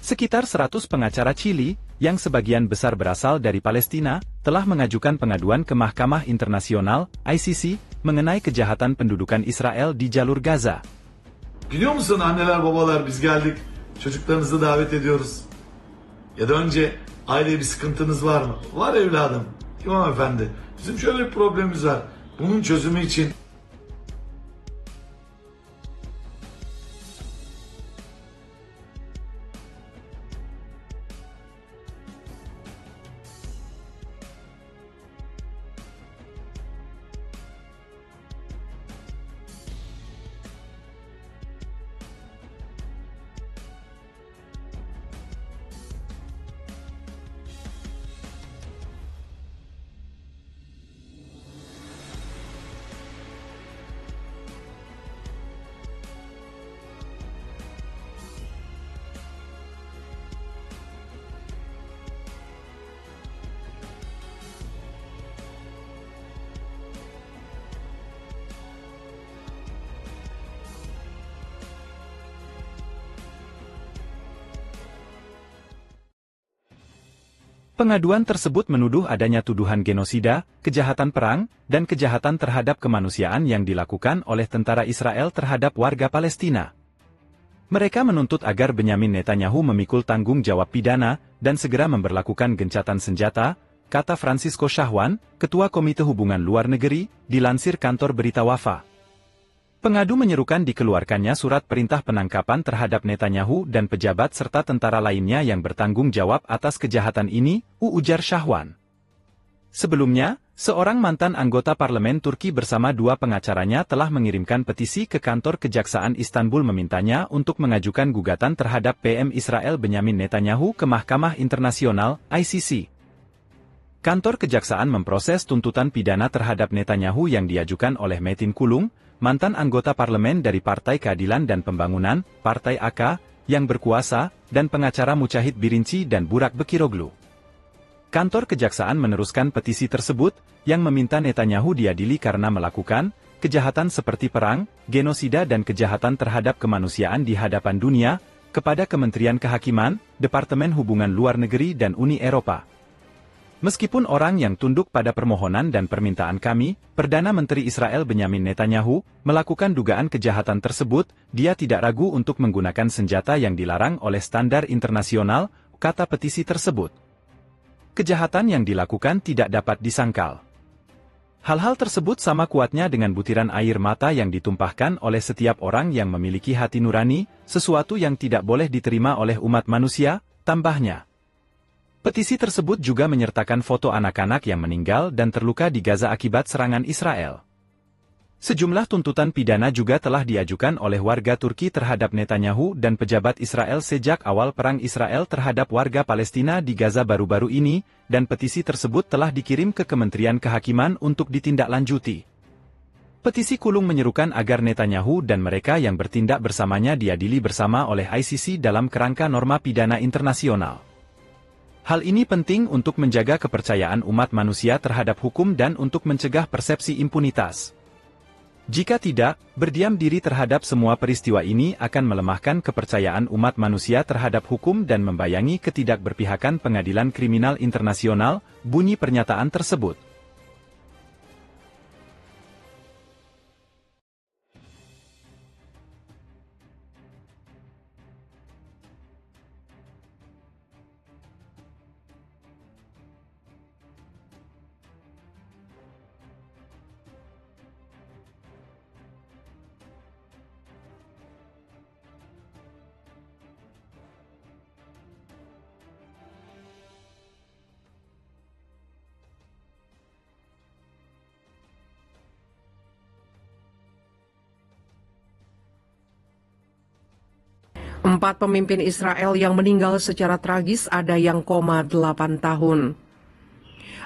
Sekitar 100 pengacara Chili, yang sebagian besar berasal dari Palestina, telah mengajukan pengaduan ke Mahkamah Internasional, ICC, mengenai kejahatan pendudukan Israel di jalur Gaza. Biliyor musun anneler babalar biz geldik çocuklarınızı davet ediyoruz. Ya da önce aile bir sıkıntınız var mı? Var evladım. İmam efendi bizim şöyle bir problemimiz var. Bunun çözümü için Pengaduan tersebut menuduh adanya tuduhan genosida, kejahatan perang, dan kejahatan terhadap kemanusiaan yang dilakukan oleh tentara Israel terhadap warga Palestina. Mereka menuntut agar Benyamin Netanyahu memikul tanggung jawab pidana dan segera memberlakukan gencatan senjata, kata Francisco Shahwan, Ketua Komite Hubungan Luar Negeri, dilansir kantor berita Wafa. Pengadu menyerukan dikeluarkannya surat perintah penangkapan terhadap Netanyahu dan pejabat serta tentara lainnya yang bertanggung jawab atas kejahatan ini, ujar Shahwan. Sebelumnya, seorang mantan anggota parlemen Turki bersama dua pengacaranya telah mengirimkan petisi ke kantor Kejaksaan Istanbul memintanya untuk mengajukan gugatan terhadap PM Israel Benyamin Netanyahu ke Mahkamah Internasional, ICC. Kantor Kejaksaan memproses tuntutan pidana terhadap Netanyahu yang diajukan oleh Metin Kulung, mantan anggota parlemen dari Partai Keadilan dan Pembangunan, Partai AK, yang berkuasa, dan pengacara Mujahid Birinci dan Burak Bekiroglu. Kantor Kejaksaan meneruskan petisi tersebut, yang meminta Netanyahu diadili karena melakukan kejahatan seperti perang, genosida dan kejahatan terhadap kemanusiaan di hadapan dunia, kepada Kementerian Kehakiman, Departemen Hubungan Luar Negeri dan Uni Eropa. Meskipun orang yang tunduk pada permohonan dan permintaan kami, Perdana Menteri Israel Benyamin Netanyahu, melakukan dugaan kejahatan tersebut, dia tidak ragu untuk menggunakan senjata yang dilarang oleh standar internasional, kata petisi tersebut. Kejahatan yang dilakukan tidak dapat disangkal. Hal-hal tersebut sama kuatnya dengan butiran air mata yang ditumpahkan oleh setiap orang yang memiliki hati nurani, sesuatu yang tidak boleh diterima oleh umat manusia, tambahnya. Petisi tersebut juga menyertakan foto anak-anak yang meninggal dan terluka di Gaza akibat serangan Israel. Sejumlah tuntutan pidana juga telah diajukan oleh warga Turki terhadap Netanyahu dan pejabat Israel sejak awal perang Israel terhadap warga Palestina di Gaza baru-baru ini, dan petisi tersebut telah dikirim ke Kementerian Kehakiman untuk ditindaklanjuti. Petisi Kulung menyerukan agar Netanyahu dan mereka yang bertindak bersamanya diadili bersama oleh ICC dalam kerangka norma pidana internasional. Hal ini penting untuk menjaga kepercayaan umat manusia terhadap hukum dan untuk mencegah persepsi impunitas. Jika tidak, berdiam diri terhadap semua peristiwa ini akan melemahkan kepercayaan umat manusia terhadap hukum dan membayangi ketidakberpihakan Pengadilan Kriminal Internasional, bunyi pernyataan tersebut. Empat pemimpin Israel yang meninggal secara tragis, ada yang koma 8 tahun.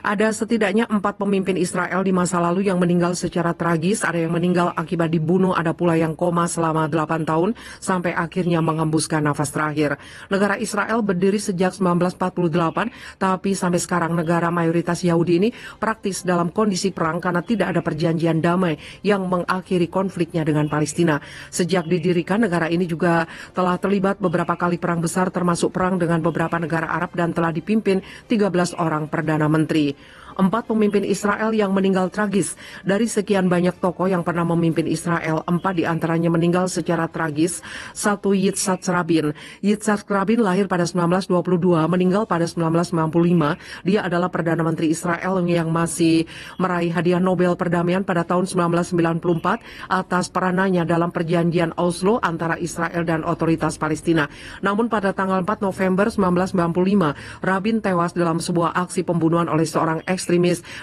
Ada setidaknya 4 pemimpin Israel di masa lalu yang meninggal secara tragis. Ada yang meninggal akibat dibunuh, ada pula yang koma selama 8 tahun sampai akhirnya mengembuskan nafas terakhir. Negara Israel berdiri sejak 1948, tapi sampai sekarang negara mayoritas Yahudi ini praktis dalam kondisi perang karena tidak ada perjanjian damai yang mengakhiri konfliknya dengan Palestina. Sejak didirikan, negara ini juga telah terlibat beberapa kali perang besar termasuk perang dengan beberapa negara Arab dan telah dipimpin 13 orang Perdana Menteri. 4 pemimpin Israel yang meninggal tragis. Dari sekian banyak tokoh yang pernah memimpin Israel, 4 diantaranya meninggal secara tragis. 1 Yitzhak Rabin. Yitzhak Rabin lahir pada 1922, meninggal pada 1995. Dia adalah Perdana Menteri Israel yang masih meraih hadiah Nobel Perdamaian pada tahun 1994 atas peranannya dalam perjanjian Oslo antara Israel dan otoritas Palestina. Namun pada tanggal 4 November 1995, Rabin tewas dalam sebuah aksi pembunuhan oleh seorang ekstremis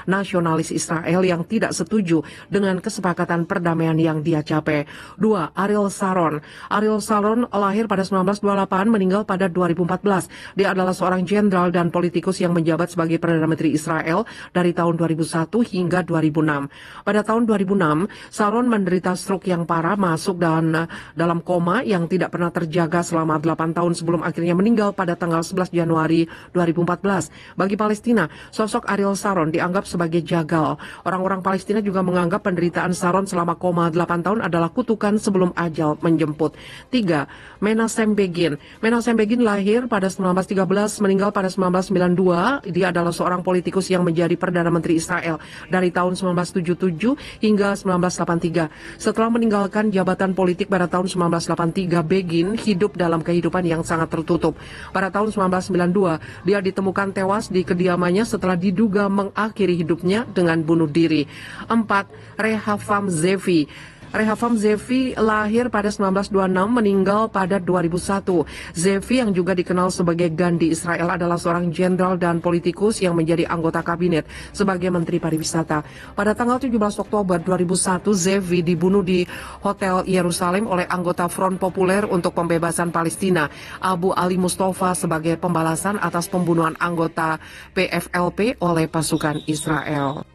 nasionalis Israel yang tidak setuju dengan kesepakatan perdamaian yang dia capai. 2. Ariel Sharon. Ariel Sharon lahir pada 1928, meninggal pada 2014. Dia adalah seorang jenderal dan politikus yang menjabat sebagai Perdana Menteri Israel dari tahun 2001 hingga 2006. Pada tahun 2006, Sharon menderita stroke yang parah, masuk dan dalam koma yang tidak pernah terjaga selama 8 tahun sebelum akhirnya meninggal pada tanggal 11 Januari 2014. Bagi Palestina, sosok Ariel Sharon dianggap sebagai jagal. Orang-orang Palestina juga menganggap penderitaan Sharon selama koma 8 tahun adalah kutukan sebelum ajal menjemput. 3. Menachem Begin. Menachem Begin lahir pada 1913, meninggal pada 1992. Dia adalah seorang politikus yang menjadi Perdana Menteri Israel dari tahun 1977 hingga 1983. Setelah meninggalkan jabatan politik pada tahun 1983, Begin hidup dalam kehidupan yang sangat tertutup. Pada tahun 1992, dia ditemukan tewas di kediamannya setelah diduga mengakhiri hidupnya dengan bunuh diri. 4. Rehavam Zevi. Rehavam Zevi lahir pada 1926, meninggal pada 2001. Zevi yang juga dikenal sebagai Gandhi Israel adalah seorang jenderal dan politikus yang menjadi anggota kabinet sebagai Menteri Pariwisata. Pada tanggal 17 Oktober 2001, Zevi dibunuh di Hotel Yerusalem oleh anggota Front Populer untuk Pembebasan Palestina, Abu Ali Mustafa, sebagai pembalasan atas pembunuhan anggota PFLP oleh pasukan Israel.